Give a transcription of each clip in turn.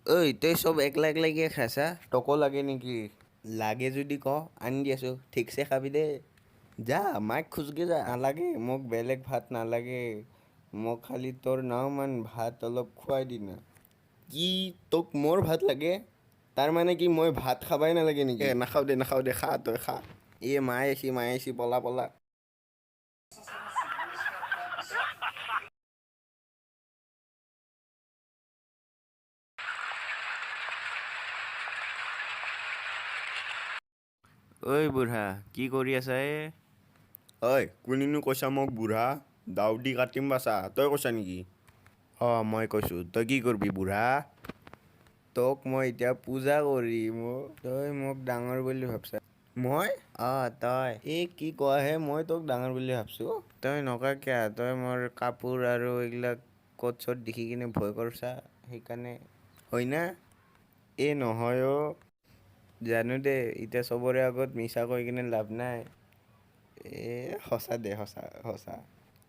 ঐ তই চব একলা একলাকে খাইছা তকো লাগে নেকি লাগে যদি ক আনি দি আছো ঠিকছে খাবি দে যা মাইক খোজগে যা নালাগে মোক বেলেগ ভাত নালাগে মোক খালি তোৰ নাওমান ভাত অলপ খুৱাই দি না কি তোক মোৰ ভাত লাগে তাৰ মানে কি মই ভাত খাবাই নালাগে নেকি নাখাওঁ দে খা তই খা মায়ে আহিছি পলা পলা ঐ বুঢ়া কি কৰি আছা ঐ কোনেনো কৈছা মোক বুঢ়া দাউদি কাটিম বাচা তই কৈছা নেকি মই কৈছোঁ তই কি কৰিবি বুঢ়া তোক মই এতিয়া পূজা কৰিম তই মোক ডাঙৰ বুলি ভাবছা মই তই কি কোৱাহে মই তোক ডাঙৰ বুলি ভাবছোঁ তই নকা কিয়া তই মোৰ কাপোৰ আৰু এইবিলাক ক'ট চট দেখি কিনে ভয় কৰছা সেইকাৰণে হয় না নহয় জানো দে এতিয়া চবৰে আগত মিছা কৈ কিনে লাভ নাই সঁচা দে সঁচা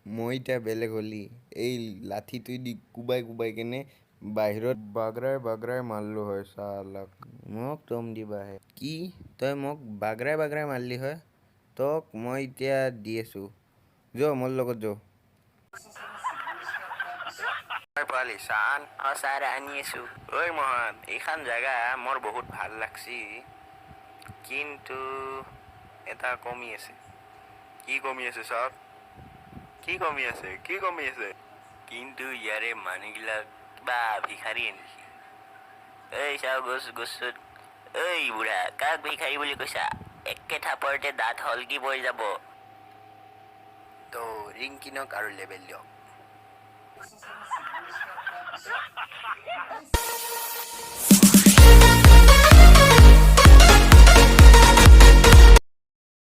মই এতিয়া বেলেগ হ'লি এই লাঠিটোই দি কোবাই কোবাই কেনে বাহিৰত বাগৰাই মাৰলো হয় চালাক মোক দম দিবাহে কি তই মোক বাগৰাই মাৰলি হয় তোক মই এতিয়া দি আছোঁ মোৰ লগত পোৱালি চান ছাৰ আনি আছোঁ ঐ মহান এইখন জেগা মোৰ বহুত ভাল লাগছি কিন্তু এটা কমি আছে কি কমি আছে ছাৰ কি কমি আছে কিন্তু ইয়াৰে মানুহবিলাক কিবা ভিখাৰী নেকি চাও গছত বুঢ়া কাক ভিখাৰী বুলি কৈছা একে থাপৰতে দাঁত হলকি পৰি যাব তো ৰিংকিনক আৰু লেবেল দিয়ক